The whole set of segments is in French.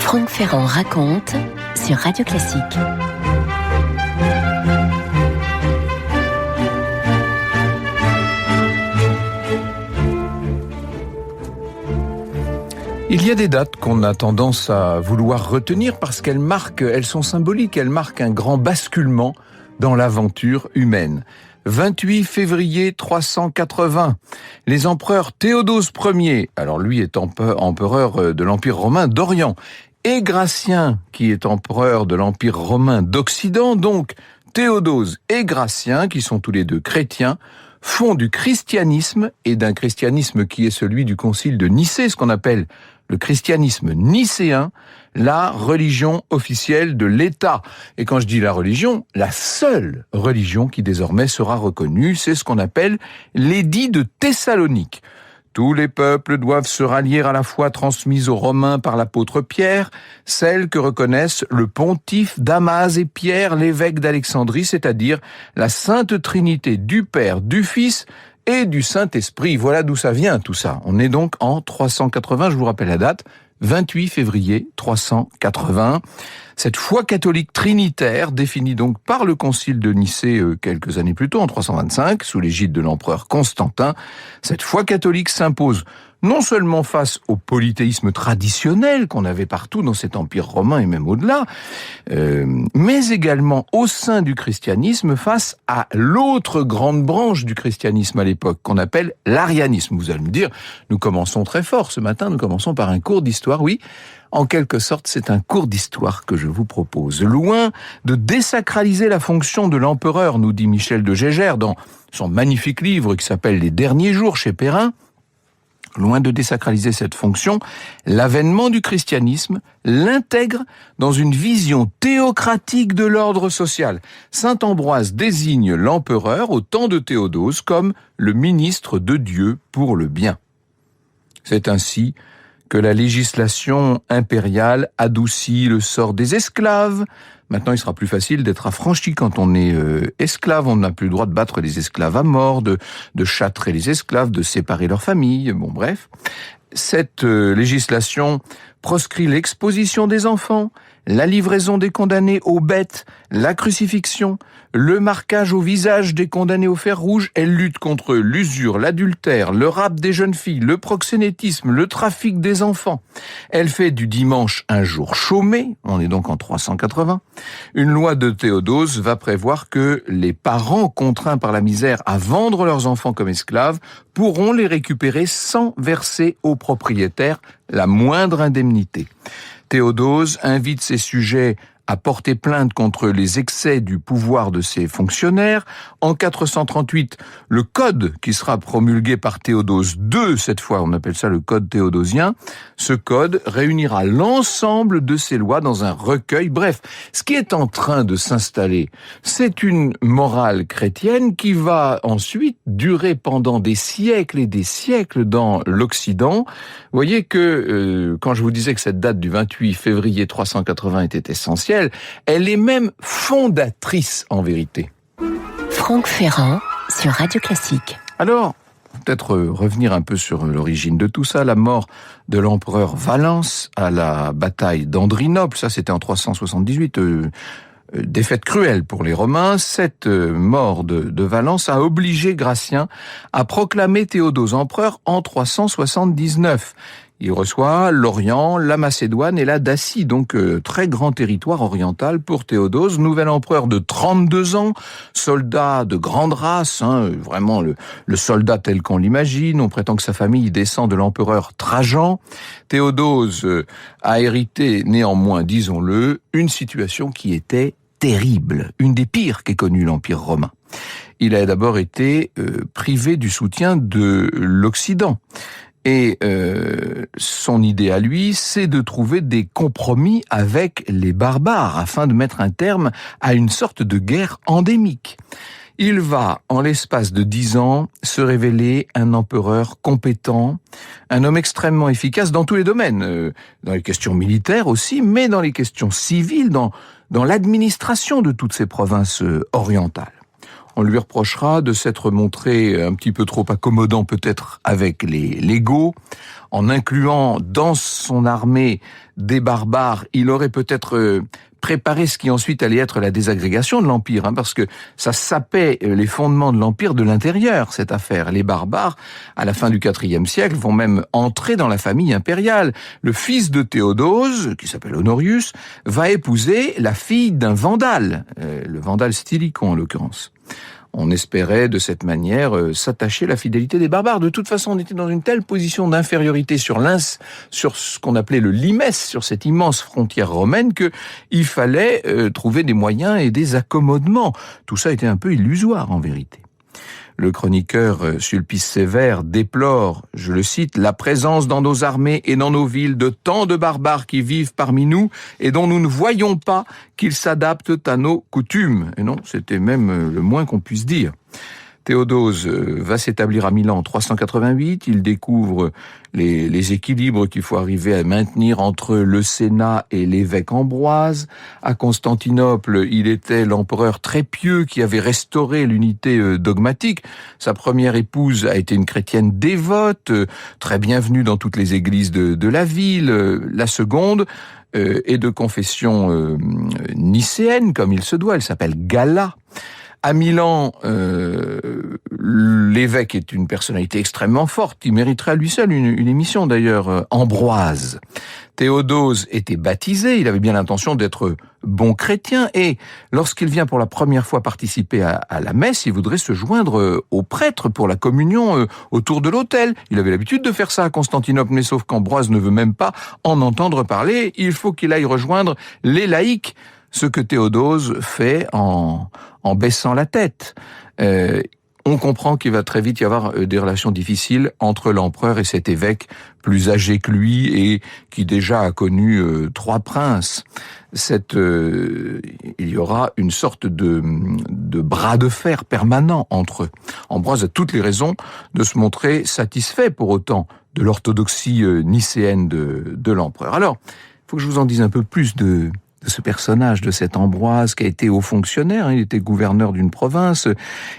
Franck Ferrand raconte sur Radio Classique. Il y a des dates qu'on a tendance à vouloir retenir parce elles sont symboliques, elles marquent un grand basculement dans l'aventure humaine. 28 février 380, les empereurs Théodose Ier, alors lui est empereur de l'Empire romain d'Orient, et Gratien, qui est empereur de l'Empire romain d'Occident, donc Théodose et Gratien, qui sont tous les deux chrétiens, font du christianisme, et d'un christianisme qui est celui du concile de Nicée, ce qu'on appelle le christianisme nicéen, la religion officielle de l'État. Et quand je dis la religion, la seule religion qui désormais sera reconnue, c'est ce qu'on appelle l'édit de Thessalonique. Tous les peuples doivent se rallier à la foi transmise aux Romains par l'apôtre Pierre, celle que reconnaissent le pontife Damas et Pierre, l'évêque d'Alexandrie, c'est-à-dire la sainte trinité du Père, du Fils et du Saint-Esprit. Voilà d'où ça vient tout ça. On est donc en 380, je vous rappelle la date, 28 février 380. Cette foi catholique trinitaire, définie donc par le concile de Nicée quelques années plus tôt, en 325, sous l'égide de l'empereur Constantin, cette foi catholique s'impose non seulement face au polythéisme traditionnel qu'on avait partout dans cet empire romain et même au-delà, mais également au sein du christianisme face à l'autre grande branche du christianisme à l'époque, qu'on appelle l'arianisme. Vous allez me dire, nous commençons très fort ce matin, nous commençons par un cours d'histoire, oui. En quelque sorte, c'est un cours d'histoire que je vous propose. Loin de désacraliser la fonction de l'empereur, nous dit Michel de Gégère dans son magnifique livre qui s'appelle « Les derniers jours » chez Perrin, loin de désacraliser cette fonction, l'avènement du christianisme l'intègre dans une vision théocratique de l'ordre social. Saint Ambroise désigne l'empereur au temps de Théodose comme le ministre de Dieu pour le bien. C'est ainsi que la législation impériale adoucit le sort des esclaves. Maintenant, il sera plus facile d'être affranchi quand on est esclave. On n'a plus le droit de battre les esclaves à mort, de châtrer les esclaves, de séparer leurs familles. Bon, bref. Cette législation proscrit l'exposition des enfants, la livraison des condamnés aux bêtes, la crucifixion, le marquage au visage des condamnés au fer rouge. Elle lutte contre l'usure, l'adultère, le rapt des jeunes filles, le proxénétisme, le trafic des enfants. Elle fait du dimanche un jour chômé, on est donc en 380. Une loi de Théodose va prévoir que les parents contraints par la misère à vendre leurs enfants comme esclaves pourront les récupérer sans verser aux propriétaires la moindre indemnité. Théodose invite ses sujets à porter plainte contre les excès du pouvoir de ses fonctionnaires. En 438, le code qui sera promulgué par Théodose II, cette fois on appelle ça le code théodosien, ce code réunira l'ensemble de ces lois dans un recueil. Bref, ce qui est en train de s'installer, c'est une morale chrétienne qui va ensuite durer pendant des siècles et des siècles dans l'Occident. Vous voyez que quand je vous disais que cette date du 28 février 380 était essentielle, elle est même fondatrice en vérité. Franck Ferrand sur Radio Classique. Alors, peut-être revenir un peu sur l'origine de tout ça, la mort de l'empereur Valens à la bataille d'Andrinople, ça c'était en 378, défaite cruelle pour les Romains. Cette mort de Valens a obligé Gratien à proclamer Théodose empereur en 379. Il reçoit l'Orient, la Macédoine et la Dacie, donc très grand territoire oriental pour Théodose, nouvel empereur de 32 ans, soldat de grande race, vraiment le soldat tel qu'on l'imagine. On prétend que sa famille descend de l'empereur Trajan. Théodose a hérité néanmoins, disons-le, une situation qui était terrible, une des pires qu'ait connue l'Empire romain. Il a d'abord été privé du soutien de l'Occident. Et son idée à lui, c'est de trouver des compromis avec les barbares afin de mettre un terme à une sorte de guerre endémique. Il va, en l'espace de 10 ans, se révéler un empereur compétent, un homme extrêmement efficace dans tous les domaines, dans les questions militaires aussi, mais dans les questions civiles, dans l'administration de toutes ces provinces orientales. On lui reprochera de s'être montré un petit peu trop accommodant peut-être avec les légaux. En incluant dans son armée des barbares, il aurait peut-être préparé ce qui ensuite allait être la désagrégation de l'Empire, parce que ça sapait les fondements de l'Empire de l'intérieur, cette affaire. Les barbares, à la fin du IVe siècle, vont même entrer dans la famille impériale. Le fils de Théodose, qui s'appelle Honorius, va épouser la fille d'un Vandale, le Vandale Stylicon en l'occurrence. On espérait de cette manière s'attacher la fidélité des barbares. De toute façon, on était dans une telle position d'infériorité sur ce qu'on appelait le limes, sur cette immense frontière romaine, que il fallait trouver des moyens et des accommodements. Tout ça était un peu illusoire en vérité. Le chroniqueur Sulpice Sévère déplore, je le cite, « la présence dans nos armées et dans nos villes de tant de barbares qui vivent parmi nous et dont nous ne voyons pas qu'ils s'adaptent à nos coutumes. » Et non, c'était même le moins qu'on puisse dire. Théodose va s'établir à Milan en 388. Il découvre les équilibres qu'il faut arriver à maintenir entre le Sénat et l'évêque Ambroise. À Constantinople, il était l'empereur très pieux qui avait restauré l'unité dogmatique. Sa première épouse a été une chrétienne dévote, très bienvenue dans toutes les églises de la ville. La seconde est de confession nicéenne, comme il se doit. Elle s'appelle Gala. À Milan, l'évêque est une personnalité extrêmement forte. Il mériterait à lui seul une émission d'ailleurs. Ambroise. Théodose était baptisé, il avait bien l'intention d'être bon chrétien, et lorsqu'il vient pour la première fois participer à la messe, il voudrait se joindre au prêtre pour la communion autour de l'autel. Il avait l'habitude de faire ça à Constantinople, mais sauf qu'Ambroise ne veut même pas en entendre parler. Il faut qu'il aille rejoindre les laïcs, ce que Théodose fait en baissant la tête. On comprend qu'il va très vite y avoir des relations difficiles entre l'empereur et cet évêque plus âgé que lui et qui déjà a connu 3 princes. Il y aura une sorte de bras de fer permanent entre eux. Ambroise a toutes les raisons de se montrer satisfait pour autant de l'orthodoxie nicéenne de l'empereur. Alors, il faut que je vous en dise un peu plus de ce personnage, de cet Ambroise qui a été haut fonctionnaire. Il était gouverneur d'une province.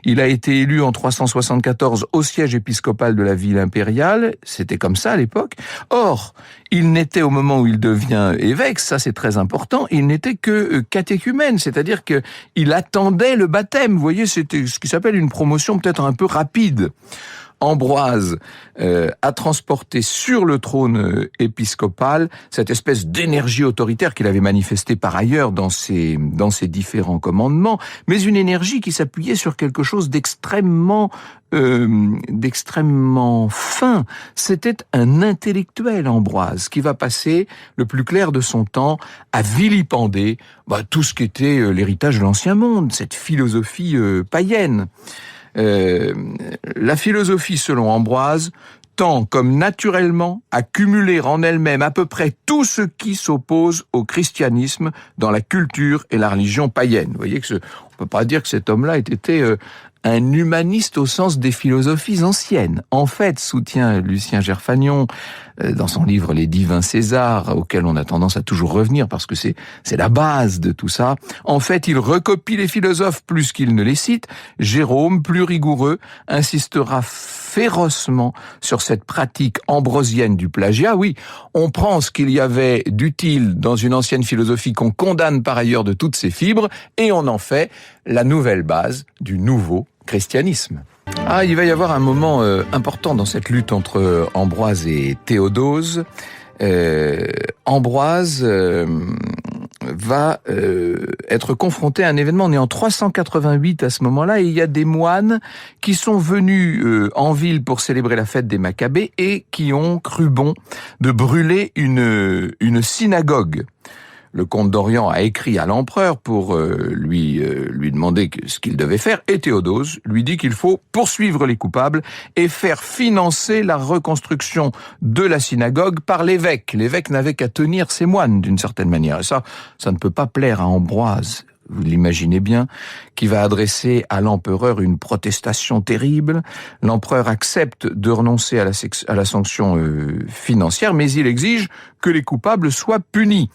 Il a été élu en 374 au siège épiscopal de la ville impériale. C'était comme ça à l'époque. Or, il n'était, au moment où il devient évêque, ça c'est très important, il n'était que catéchumène, c'est-à-dire que il attendait le baptême. Vous voyez, c'était ce qui s'appelle une promotion peut-être un peu rapide. Ambroise a transporté sur le trône épiscopal cette espèce d'énergie autoritaire qu'il avait manifestée par ailleurs dans ses différents commandements, mais une énergie qui s'appuyait sur quelque chose d'extrêmement fin. C'était un intellectuel, Ambroise, qui va passer le plus clair de son temps à vilipender tout ce qui était l'héritage de l'Ancien Monde, cette philosophie païenne. La philosophie, selon Ambroise, tend comme naturellement à cumuler en elle-même à peu près tout ce qui s'oppose au christianisme dans la culture et la religion païenne. Vous voyez que on peut pas dire que cet homme-là ait été un humaniste au sens des philosophies anciennes. En fait, soutient Lucien Gerfagnon dans son livre Les Divins Césars, auquel on a tendance à toujours revenir parce que c'est la base de tout ça. En fait, il recopie les philosophes plus qu'il ne les cite. Jérôme, plus rigoureux, insistera férocement sur cette pratique ambrosienne du plagiat. Oui, on prend ce qu'il y avait d'utile dans une ancienne philosophie qu'on condamne par ailleurs de toutes ses fibres et on en fait la nouvelle base du nouveau christianisme. Il va y avoir un moment important dans cette lutte entre Ambroise et Théodose. Ambroise va être confronté à un événement. On est en 388 à ce moment-là et il y a des moines qui sont venus en ville pour célébrer la fête des Maccabées et qui ont cru bon de brûler une synagogue. Le comte d'Orient a écrit à l'empereur pour lui demander ce qu'il devait faire, et Théodose lui dit qu'il faut poursuivre les coupables et faire financer la reconstruction de la synagogue par l'évêque. L'évêque n'avait qu'à tenir ses moines d'une certaine manière, et ça ne peut pas plaire à Ambroise. Vous l'imaginez bien, qui va adresser à l'empereur une protestation terrible. L'empereur accepte de renoncer à la sanction financière, mais il exige que les coupables soient punis.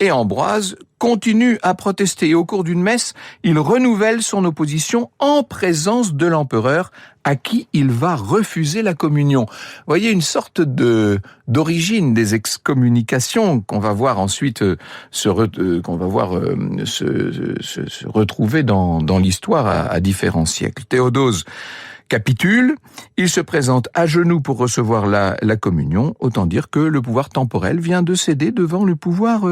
Et Ambroise continue à protester. Et au cours d'une messe, il renouvelle son opposition en présence de l'empereur, à qui il va refuser la communion. Vous voyez une sorte d'origine des excommunications qu'on va voir ensuite se retrouver dans l'histoire à différents siècles. Théodose capitule, il se présente à genoux pour recevoir la communion, autant dire que le pouvoir temporel vient de céder devant le pouvoir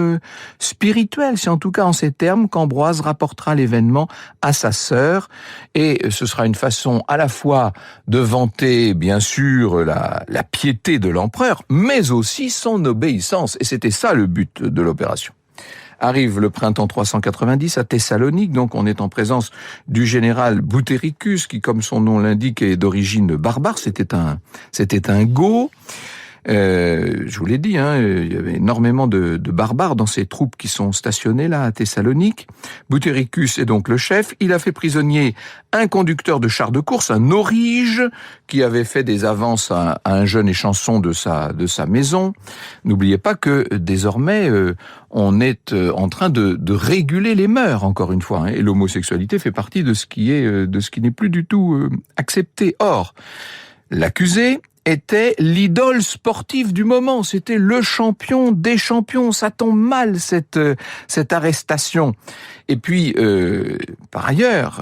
spirituel. C'est en tout cas en ces termes qu'Ambroise rapportera l'événement à sa sœur, et ce sera une façon à la fois de vanter, bien sûr, la piété de l'empereur, mais aussi son obéissance, et c'était ça le but de l'opération. Arrive le printemps 390 à Thessalonique, donc on est en présence du général Boutéricus, qui, comme son nom l'indique, est d'origine barbare. C'était un Goth. Je vous l'ai dit, il y avait énormément de barbares dans ces troupes qui sont stationnées là à Thessalonique. Boutéricus est donc le chef. Il a fait prisonnier un conducteur de chars de course, un aurige, qui avait fait des avances à un jeune échanson de sa maison. N'oubliez pas que désormais on est en train de réguler les mœurs, encore une fois, et l'homosexualité fait partie de ce qui n'est plus du tout accepté. Or, l'accusé était l'idole sportive du moment, c'était le champion des champions. Ça tombe mal, cette arrestation. Et puis, par ailleurs,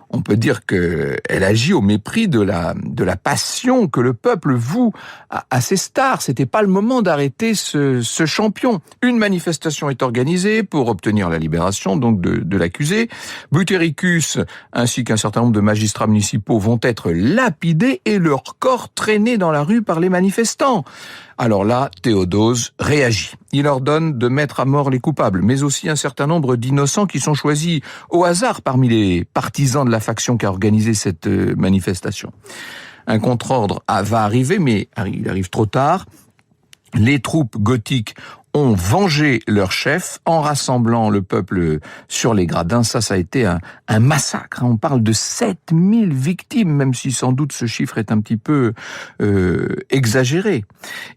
on peut dire qu'elle agit au mépris de la passion que le peuple voue à ses stars. C'était pas le moment d'arrêter ce champion. Une manifestation est organisée pour obtenir la libération donc de l'accusé. Boutéricus ainsi qu'un certain nombre de magistrats municipaux vont être lapidés et leurs corps traînés dans la rue par les manifestants. Alors là, Théodose réagit. Il ordonne de mettre à mort les coupables, mais aussi un certain nombre d'innocents qui sont choisis au hasard parmi les partisans de la faction qui a organisé cette manifestation. Un contre-ordre va arriver, mais il arrive trop tard. Les troupes gothiques ont vengé leur chef en rassemblant le peuple sur les gradins. Ça a été un massacre. On parle de 7000 victimes, même si sans doute ce chiffre est un petit peu exagéré.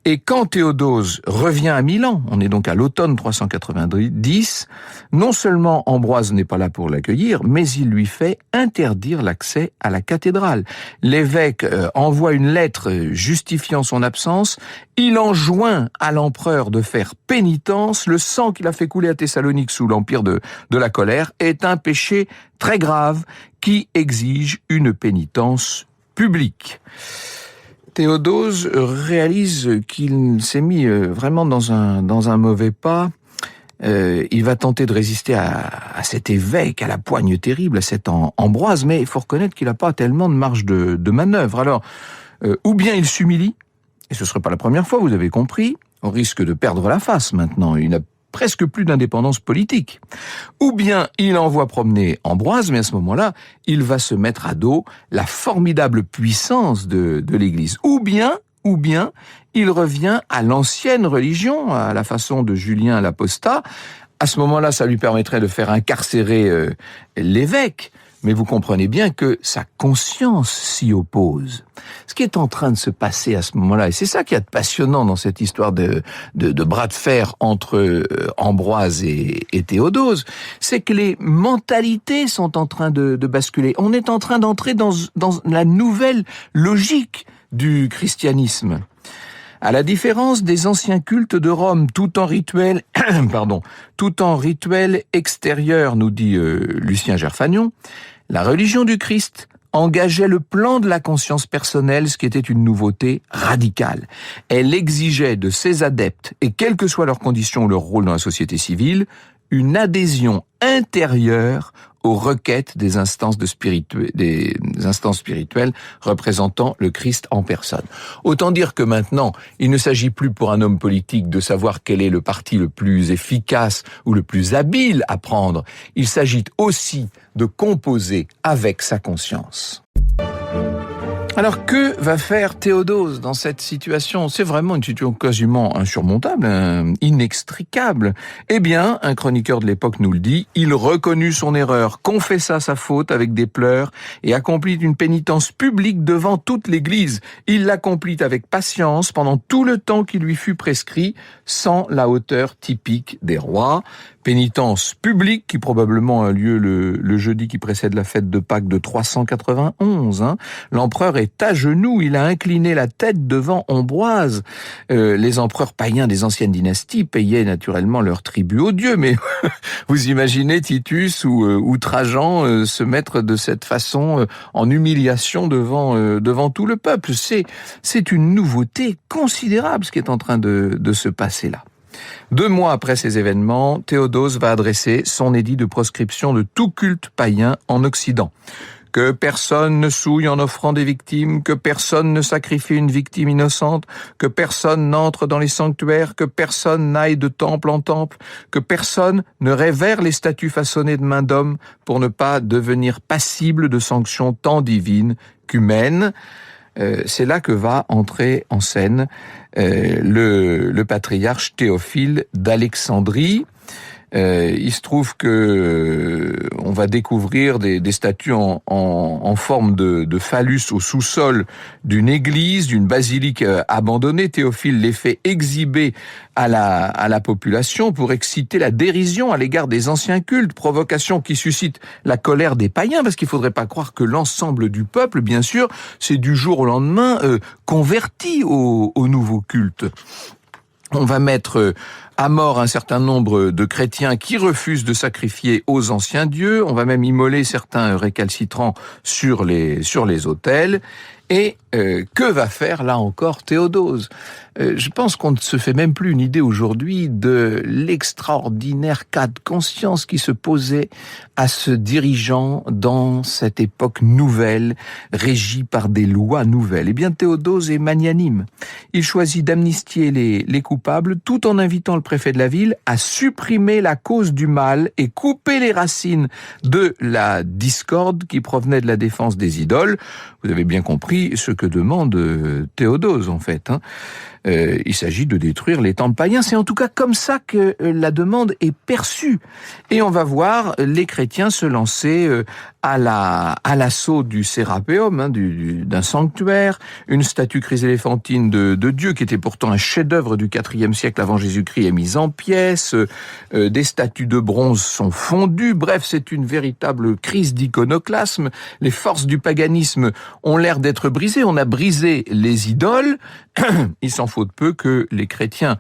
Et quand Théodose revient à Milan, on est donc à l'automne 390, non seulement Ambroise n'est pas là pour l'accueillir, mais il lui fait interdire l'accès à la cathédrale. L'évêque envoie une lettre justifiant son absence. Il enjoint à l'empereur de faire pénitence. Le sang qu'il a fait couler à Thessalonique sous l'empire de la colère est un péché très grave qui exige une pénitence publique. Théodose réalise qu'il s'est mis vraiment dans un mauvais pas. Il va tenter de résister à cet évêque, à la poigne terrible, à cet Ambroise, mais il faut reconnaître qu'il n'a pas tellement de marge de manœuvre. Alors, ou bien il s'humilie, et ce ne serait pas la première fois, vous avez compris, on risque de perdre la face maintenant, il n'a presque plus d'indépendance politique. Ou bien il envoie promener Ambroise, mais à ce moment-là, il va se mettre à dos la formidable puissance de l'Église. Ou bien, il revient à l'ancienne religion, à la façon de Julien l'Apostat. À ce moment-là, ça lui permettrait de faire incarcérer l'évêque. Mais vous comprenez bien que sa conscience s'y oppose. Ce qui est en train de se passer à ce moment-là, et c'est ça qui est passionnant dans cette histoire de bras de fer entre Ambroise et Théodose, c'est que les mentalités sont en train de basculer. On est en train d'entrer dans la nouvelle logique du christianisme. À la différence des anciens cultes de Rome, tout en rituel extérieur, nous dit Lucien Gerfagnon, la religion du Christ engageait le plan de la conscience personnelle, ce qui était une nouveauté radicale. Elle exigeait de ses adeptes, et quelles que soient leurs conditions ou leur rôle dans la société civile, une adhésion intérieure aux requêtes des instances spirituelles représentant le Christ en personne. Autant dire que maintenant, il ne s'agit plus pour un homme politique de savoir quel est le parti le plus efficace ou le plus habile à prendre. Il s'agit aussi de composer avec sa conscience. Alors, que va faire Théodose dans cette situation? C'est vraiment une situation quasiment insurmontable, inextricable. Eh bien, un chroniqueur de l'époque nous le dit, il reconnut son erreur, confessa sa faute avec des pleurs et accomplit une pénitence publique devant toute l'Église. Il l'accomplit avec patience pendant tout le temps qui lui fut prescrit, sans la hauteur typique des rois. Pénitence publique qui probablement a lieu le jeudi qui précède la fête de Pâques de 391. L'empereur est à genoux, il a incliné la tête devant Ambroise. Les empereurs païens des anciennes dynasties payaient naturellement leur tribut aux dieux, mais vous imaginez Titus ou Trajan se mettre de cette façon en humiliation devant tout le peuple. C'est une nouveauté considérable ce qui est en train de se passer là. 2 mois après ces événements, Théodose va adresser son édit de proscription de tout culte païen en Occident. Que personne ne souille en offrant des victimes, que personne ne sacrifie une victime innocente, que personne n'entre dans les sanctuaires, que personne n'aille de temple en temple, que personne ne révère les statues façonnées de main d'homme pour ne pas devenir passible de sanctions tant divines qu'humaines. C'est là que va entrer en scène le patriarche Théophile d'Alexandrie. Il se trouve que on va découvrir des statues en forme de phallus au sous-sol d'une église, d'une basilique abandonnée. Théophile les fait exhiber à la population pour exciter la dérision à l'égard des anciens cultes, provocation qui suscite la colère des païens, parce qu'il faudrait pas croire que l'ensemble du peuple, bien sûr, c'est du jour au lendemain converti au nouveau culte. On va mettre à mort un certain nombre de chrétiens qui refusent de sacrifier aux anciens dieux. On va même immoler certains récalcitrants sur les autels. Et que va faire là encore Théodose? Je pense qu'on ne se fait même plus une idée aujourd'hui de l'extraordinaire cas de conscience qui se posait à ce dirigeant dans cette époque nouvelle, régie par des lois nouvelles. Eh bien, Théodose est magnanime. Il choisit d'amnistier les coupables tout en invitant le préfet de la ville à supprimer la cause du mal et couper les racines de la discorde qui provenait de la défense des idoles. Vous avez bien compris ce que demande Théodose, en fait. Il s'agit de détruire les temples païens. C'est en tout cas comme ça que la demande est perçue. Et on va voir les chrétiens se lancer à l'assaut du Sérapéum, d'un sanctuaire. Une statue chryséléphantine de Dieu, qui était pourtant un chef-d'œuvre du IVe siècle avant Jésus-Christ, est mise en pièces. Des statues de bronze sont fondues. Bref, c'est une véritable crise d'iconoclasme. Les forces du paganisme ont l'air d'être brisées. On a brisé les idoles. Il s'en faut de peu que les chrétiens,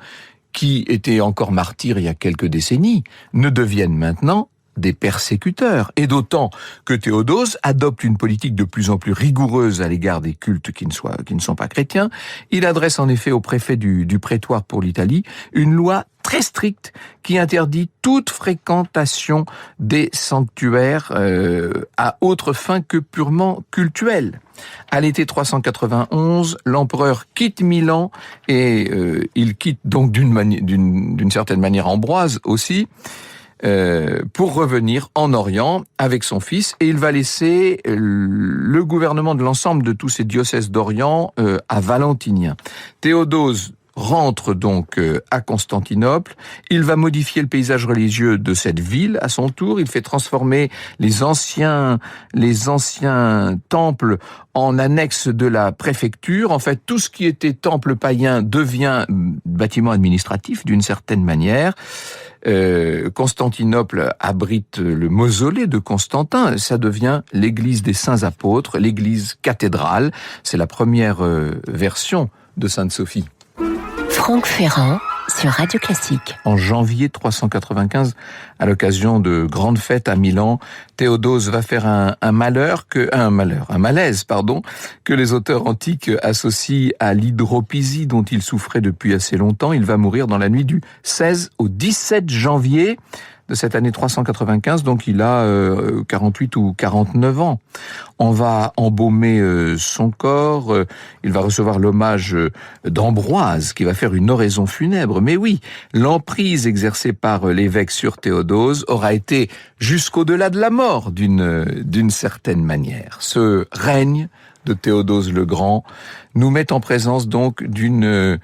qui étaient encore martyrs il y a quelques décennies, ne deviennent maintenant des persécuteurs. Et d'autant que Théodose adopte une politique de plus en plus rigoureuse à l'égard des cultes qui ne sont pas chrétiens. Il adresse en effet au préfet du prétoire pour l'Italie une loi très stricte qui interdit toute fréquentation des sanctuaires à autre fin que purement cultuelle. À l'été 391, l'empereur quitte Milan et il quitte donc d'une certaine manière Ambroise aussi, pour revenir en Orient avec son fils, et il va laisser le gouvernement de l'ensemble de tous ces diocèses d'Orient à Valentinien. Théodose rentre donc à Constantinople. Il va modifier le paysage religieux de cette ville à son tour. Il fait transformer les anciens temples en annexe de la préfecture. En fait, tout ce qui était temple païen devient bâtiment administratif d'une certaine manière. Constantinople abrite le mausolée de Constantin. Ça devient l'église des saints apôtres, l'église cathédrale. C'est la première version de Sainte-Sophie. Franck Ferrand sur Radio Classique. En janvier 395, à l'occasion de grandes fêtes à Milan, Théodose va faire un malaise, que les auteurs antiques associent à l'hydropysie dont il souffrait depuis assez longtemps. Il va mourir dans la nuit du 16 au 17 janvier de cette année 395, donc il a 48 ou 49 ans. On va embaumer son corps, il va recevoir l'hommage d'Ambroise, qui va faire une oraison funèbre. Mais oui, l'emprise exercée par l'évêque sur Théodose aura été jusqu'au-delà de la mort, d'une certaine manière. Ce règne de Théodose le Grand nous met en présence donc d'une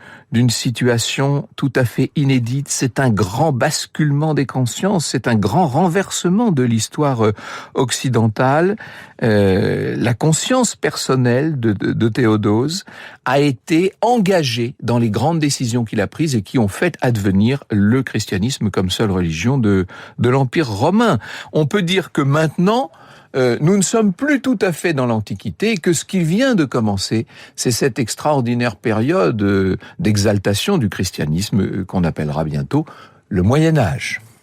situation tout à fait inédite. C'est un grand basculement des consciences, c'est un grand renversement de l'histoire occidentale. La conscience personnelle de Théodose a été engagée dans les grandes décisions qu'il a prises et qui ont fait advenir le christianisme comme seule religion de l'Empire romain. On peut dire que maintenant, nous ne sommes plus tout à fait dans l'Antiquité et que ce qui vient de commencer, c'est cette extraordinaire période d'exaltation du christianisme qu'on appellera bientôt le Moyen Âge.